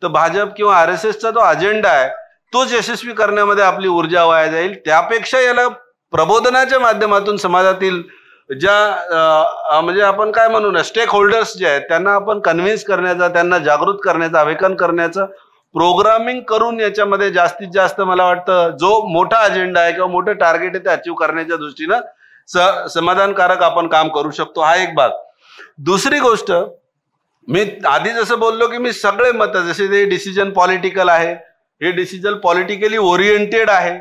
तर भाजप किंवा RSSचा जो अजेंडा आहे तोच यशस्वी करण्यामध्ये आपली ऊर्जा वाया जाईल. त्यापेक्षा याला प्रबोधनाच्या माध्यमातून समाजातील ज्या म्हणजे आपण काय म्हणू ना स्टेक होल्डर्स जे आहेत त्यांना आपण कन्व्हिन्स करण्याचा, त्यांना जागृत करण्याचा, अवेकन करण्याचं प्रोग्रामिंग करून याच्यामध्ये जास्तीत जास्त मला वाटतं जो मोठा अजेंडा आहे किंवा मोठं टार्गेट आहे ते अचीव्ह करण्याच्या दृष्टीनं समाधानकारक आपण काम करू शकतो. हा एक भाग. दुसरी गोष्ट, मी आधी जसं बोललो की मी सगळे मत जसे ते डिसिजन पॉलिटिकल आहे, हे डिसिजन पॉलिटिकली ओरिएंटेड आहे,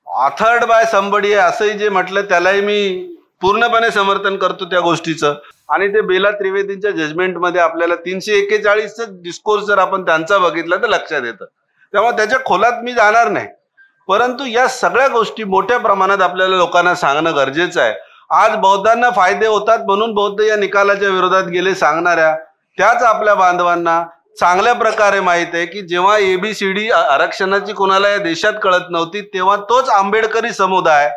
ऑथर्ड बाय समबडी आहे असंही जे म्हटलं त्यालाही मी पूर्णपणे समर्थन करतो त्या गोष्टीचं. आणि ते बेला त्रिवेदींच्या जजमेंटमध्ये आपल्याला 341चं डिस्कोर्स जर आपण त्यांचा बघितला तर लक्षात येतं. त्यामुळे त्याच्या खोलात मी जाणार नाही. परंतु या सगळ्या गोष्टी मोठ्या प्रमाणात आपल्याला लोकांना सांगणं गरजेचं आहे. आज बौद्धांना फायदे होतात म्हणून बौद्ध या निकालाच्या विरोधात गेले सांगणाऱ्या त्याच आपल्या बांधवांना चांगल्या प्रकारे माहित आहे की जेव्हा ABCD आरक्षणाची कोणाला या देशात कळत नव्हती तेव्हा तोच आंबेडकरी समुदाय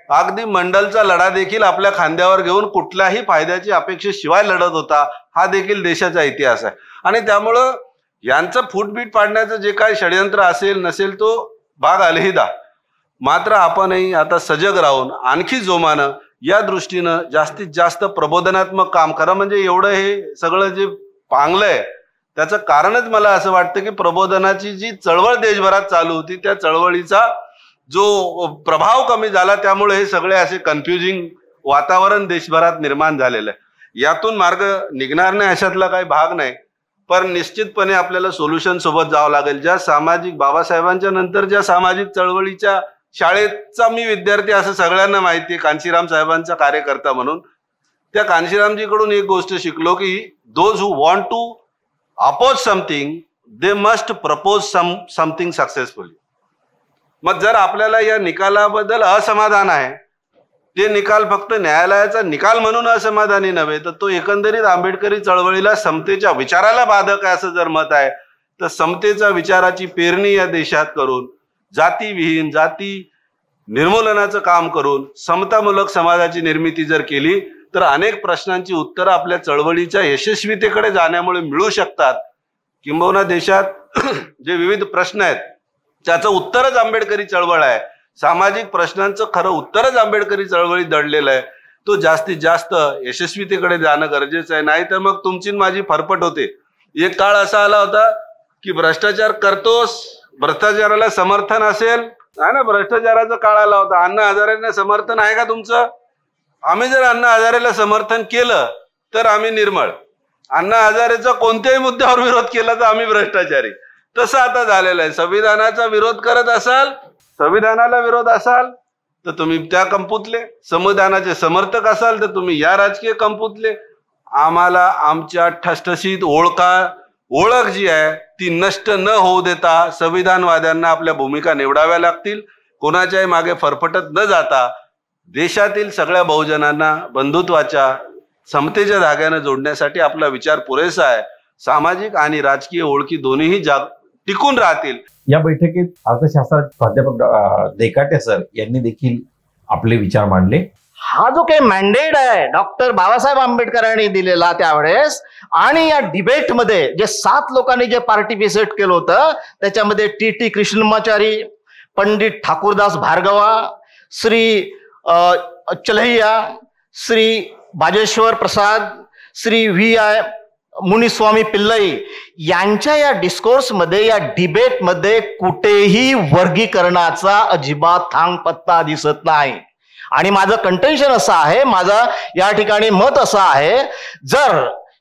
अगदी मंडलचा लढा देखील आपल्या खांद्यावर घेऊन कुठल्याही फायद्याची अपेक्षेशिवाय लढत होता. हा देखील देशाचा इतिहास आहे. आणि त्यामुळं यांचं फूटबीट पाडण्याचं जे काही षडयंत्र असेल नसेल तो भाग अलहिदा. मात्र आपणही आता सजग राहून आणखी जोमानं या दृष्टीनं जास्तीत जास्त प्रबोधनात्मक काम करा. म्हणजे एवढं हे सगळं जे पांगलंय त्याचं कारणच मला असं वाटतं की प्रबोधनाची जी चळवळ देशभरात चालू होती त्या चळवळीचा जो प्रभाव कमी झाला त्यामुळे हे सगळे असे कन्फ्युजिंग वातावरण देशभरात निर्माण झालेलं आहे. यातून मार्ग निघणार नाही अशातला काही भाग नाही. पण निश्चितपणे आपल्याला सोल्युशन सोबत जावं लागेल. ज्या सामाजिक बाबासाहेबांच्या नंतर ज्या सामाजिक चळवळीच्या शाळेचा मी विद्यार्थी असं सगळ्यांना माहिती आहे, कांशीराम साहेबांचा कार्यकर्ता म्हणून. त्या कांशीरामजीकडून एक गोष्ट शिकलो की those who want to oppose something they must propose something successfully. मग जर आपल्याला या निकालाबद्दल असमाधान आहे, ते निकाल फक्त न्यायालयाचा निकाल म्हणून असमाधानी नव्हे तर तो एकंदरीत आंबेडकरी चळवळीला समतेच्या विचाराला बाधक आहे असं जर मत आहे तर समतेच्या विचाराची पेरणी या देशात करून जातीविहीन जाती निर्मूलनाचं काम करून समतामूलक समाजाची निर्मिती जर केली तर अनेक प्रश्नांची उत्तरं आपल्या चळवळीच्या यशस्वीतेकडे जाण्यामुळे मिळू शकतात. किंबहुना देशात जे विविध प्रश्न आहेत त्याचं उत्तरच आंबेडकरी चळवळ आहे. सामाजिक प्रश्नांचं खरं उत्तरच आंबेडकरी चळवळीत दडलेलं आहे. तो जास्तीत जास्त यशस्वीतेकडे जाणं गरजेचं आहे. नाही तर मग तुमची माझी फरफट होते. एक काळ असा आला होता की भ्रष्टाचार करतोस, भ्रष्टाचाराला समर्थन असेल आहे ना, भ्रष्टाचाराचा काळ आला होता. अण्णा हजारेंना समर्थन आहे का तुमचं? आम्ही जर अण्णा हजारेला समर्थन केलं तर आम्ही निर्मळ, अण्णा हजारेचा कोणत्याही मुद्द्यावर विरोध केला तर आम्ही भ्रष्टाचारी. तसं आता झालेलं आहे. संविधानाचा विरोध करत असाल, संविधानाला विरोध असाल तर तुम्ही त्या कंपूतले, संविधानाचे समर्थक असाल तर तुम्ही या राजकीय कंपूतले. आम्हाला आमच्या ठसठशीत ओळख जी आहे ती नष्ट न होऊ देता संविधानवाद्यांना आपल्या भूमिका निवडाव्या लागतील. कोणाच्याही मागे फरफटत न जाता देशातील सगळ्या बहुजनांना बंधुत्वाच्या समतेच्या धाग्याने जोडण्यासाठी आपला विचार पुरेसा आहे. सामाजिक आणि राजकीय ओळखी दोन्हीही टिकून राहतील. या बैठकीत अर्थशास्त्रात प्राध्यापक देकाटे सर यांनी देखील आपले विचार मांडले. हा जो काही मॅन्डेट आहे डॉक्टर बाबासाहेब आंबेडकरांनी दिलेला त्यावेळेस, आणि या डिबेटमध्ये जे 7 लोकांनी जे पार्टिसिपेट केलं होतं त्याच्यामध्ये टी कृष्णमाचारी, पंडित ठाकूरदास भार्गवा, श्री चलैया, श्री बाजेश्वर प्रसाद, श्री VI मुनिस्वामी पिल्लई यांच्या या डिस्कोर्समध्ये, या डिबेटमध्ये कुठेही वर्गीकरणाचा अजिबात थांग पत्ता दिसत नाही. आणि माझं कंटेन्शन असं आहे, माझं या ठिकाणी मत असं आहे, जर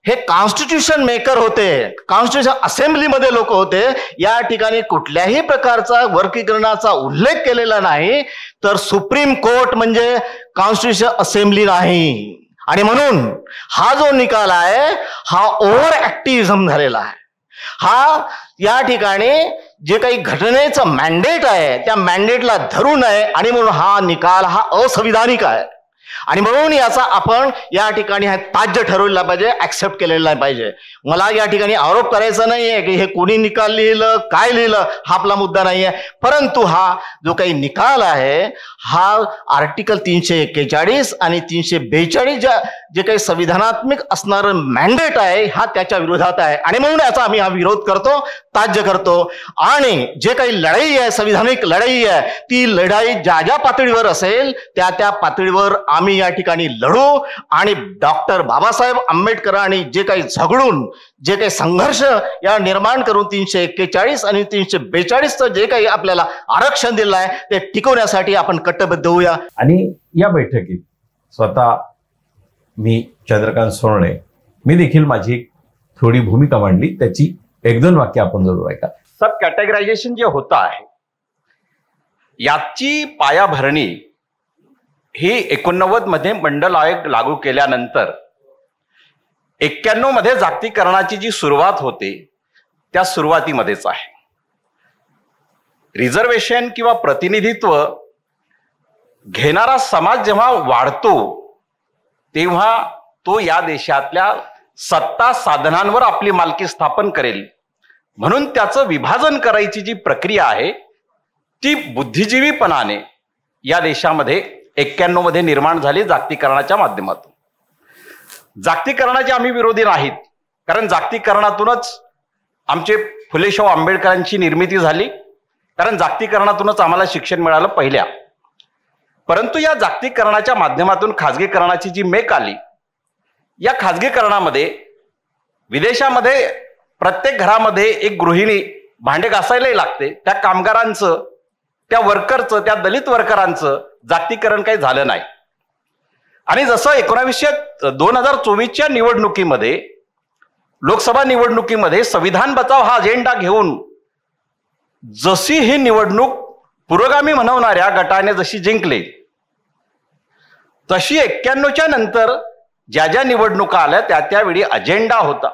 हे कॉन्स्टिट्यूशन मेकर होते, कॉन्स्टिट्यूशन असेंब्लीमध्ये लोक होते, या ठिकाणी कुठल्याही प्रकारचा वर्गीकरणाचा उल्लेख केलेला नाही, तर सुप्रीम कोर्ट म्हणजे कॉन्स्टिट्यूशन असेंब्ली नाही. आणि म्हणून हा जो निकाल आहे हा ओव्हर ऍक्टिव्हिझम झालेला आहे. हा या ठिकाणी जे काही घटनेचं मॅन्डेट आहे त्या मॅन्डेटला धरू नये, आणि म्हणून हा निकाल हा असंविधानिक आहे. आणि म्हणून याचा आपण या ठिकाणी ताज्य ठरवला पाहिजे, ऍक्सेप्ट केलेला नाही पाहिजे. मला या ठिकाणी आरोप करायचा नाहीये की हे कोणी निकाल लिहिलं, काय लिहिलं, हा आपला मुद्दा नाहीये. परंतु हा जो काही निकाल आहे हा आर्टिकल 341 आणि 342 जे काही संविधानात्मक असणारं मॅन्डेट आहे हा त्याच्या विरोधात आहे. आणि म्हणून याचा आम्ही हा विरोध करतो, ताज्य करतो. आणि जे काही लढाई आहे, संविधानिक लढाई आहे, ती लढाई ज्या पातळीवर असेल त्या पातळीवर आम्ही या ठिकाणी लढू. आणि डॉक्टर बाबासाहेब आंबेडकरांनी जे काही झगडून, जे काही संघर्ष या निर्माण करून 341 आणि 342चं जे काही आपल्याला आरक्षण दिलं आहे ते टिकवण्यासाठी आपण कटिबद्ध होऊया. आणि या बैठकीत स्वतः मी चंद्रकांत सोनवणे, मी देखील माझी थोडी भूमिका मांडली. त्याची 1-2 वाक्य आपण जरूर ऐका. सब कॅटेगरायझेशन जे होत आहे याची पायाभरणी ही 89 मध्ये मंडल आयोग लागू केल्यानंतर 91 मध्ये जागतिकीकरणाची जी सुरुवात होते त्या सुरुवातीमध्येच आहे. रिझर्वेशन किंवा प्रतिनिधित्व घेणारा समाज जेव्हा वाढतो तेव्हा तो या देशातल्या सत्ता साधनांवर आपली मालकी स्थापन करेल. म्हणून त्याचं विभाजन करायची जी प्रक्रिया आहे ती बुद्धिजीवीपणाने या देशामध्ये 91 मध्ये निर्माण झाली जागतिकीकरणाच्या माध्यमातून. जागतिकीकरणाचे आम्ही विरोधी नाहीत, कारण जागतिकीकरणातूनच आमचे फुले शाहू आंबेडकरांची निर्मिती झाली, कारण जागतिकीकरणातूनच आम्हाला शिक्षण मिळालं पहिल्या. परंतु या जागतिकीकरणाच्या माध्यमातून खाजगीकरणाची जी मेक आली, या खाजगीकरणामध्ये विदेशामध्ये प्रत्येक घरामध्ये एक गृहिणी भांडे घासायलाही लागते. त्या कामगारांचं, त्या वर्करचं, त्या दलित वर्करांचं जागतिकीकरण काही झालं नाही. आणि जसं 2024च्या निवडणुकीमध्ये, लोकसभा निवडणुकीमध्ये संविधान बचाव हा अजेंडा घेऊन जशी ही निवडणूक पुरोगामी म्हणवणाऱ्या गटाने जशी जिंकली, तशी 91च्या नंतर ज्या निवडणुका आल्या त्यावेळी अजेंडा होता.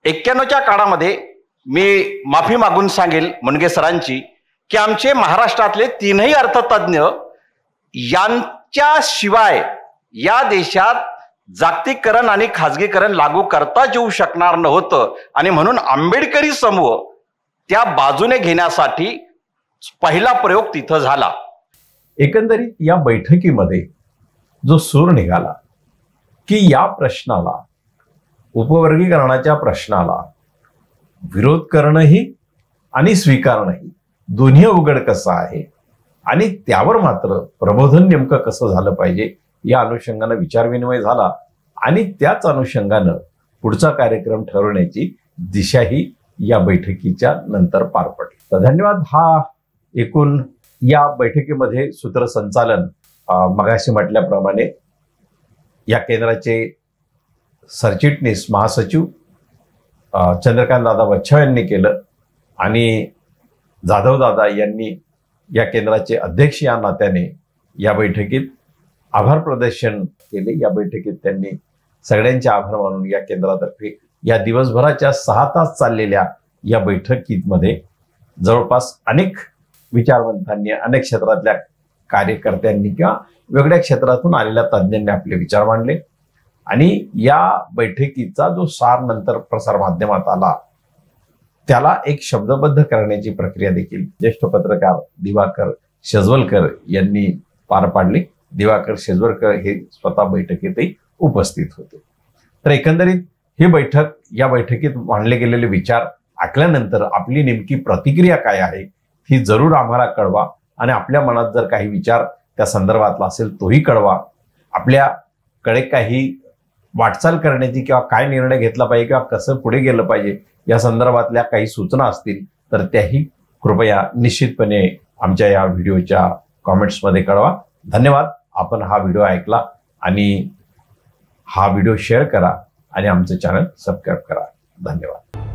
91च्या काळामध्ये मी माफी मागून सांगेल मुनगे सरांची की आमचे महाराष्ट्रातले 3ही अर्थतज्ञ यांच्याशिवाय या देशात जागतिकीकरण आणि खाजगीकरण लागू करताच येऊ शकणार नव्हतं. आणि म्हणून आंबेडकरी समूह त्या बाजूने घेण्यासाठी पहिला प्रयोग तिथं झाला. एकंदरीत या बैठकीमध्ये जो सूर निघाला की या प्रश्नाला, उपवर्गीकरणाच्या प्रश्नाला विरोध करणंही आणि स्वीकारणंही दोन्ही अवघड कसं आहे, आणि त्यावर मात्र प्रबोधन नेमकं कसं झालं पाहिजे या अनुषंगानं विचारविनिमय झाला. आणि त्याच अनुषंगानं पुढचा कार्यक्रम ठरवण्याची दिशाही या बैठकीच्या नंतर पार पडली. तर धन्यवाद. हा एकूण या बैठकीमध्ये सूत्रसंचालन मगाशी म्हटल्याप्रमाणे या केंद्राचे सरचिटणीस महासचिव चंद्रकांत दादा वच्छा यांनी केलं. आणि जाधव दादा यांनी या केंद्राचे अध्यक्ष या नात्याने या बैठकीत आभार प्रदर्शन केले। या बैठकीत त्यांनी सगळ्यांचे आभार मानून या केंद्रातर्फे या दिवसभराच्या 6 तास चाललेल्या या बैठकीमध्ये जवळपास अनेक विचारवंतांनी, अनेक क्षेत्रातल्या कार्यकर्त्यांनी किंवा वेगळ्या क्षेत्रातून आलेल्या तज्ज्ञांनी आपले विचार मांडले आणि या बैठकीचा जो सार नंतर प्रसार माध्यमात आला त्याला एक शब्दबद्ध करण्याची प्रक्रिया देखील ज्येष्ठ पत्रकार दिवाकर शेजवलकर यांनी पार पाडली। दिवाकर शेजवलकर हे स्वतः बैठकीतही उपस्थित होते। तर एकंदरीत ही बैठक, या बैठकीत मांडले गेलेले विचार ऐकल्यानंतर आपली नेमकी प्रतिक्रिया काय आहे ही जरूर आम्हाला कळवा आणि आपल्या मनात जर काही विचार त्या संदर्भातला असेल तोही कळवा। आपल्याकडे काही वाटचाल करण्याची किंवा काय निर्णय घेतला पाहिजे किंवा कसं पुढे गेलं पाहिजे या संदर्भातल्या काही सूचना असतील तर त्याही कृपया निश्चितपणे आमच्या या व्हिडिओच्या कॉमेंट्समध्ये कळवा। धन्यवाद। आपण हा व्हिडिओ ऐकला आणि हा व्हिडिओ शेअर करा आणि आमचं चॅनल सबस्क्राईब करा। धन्यवाद।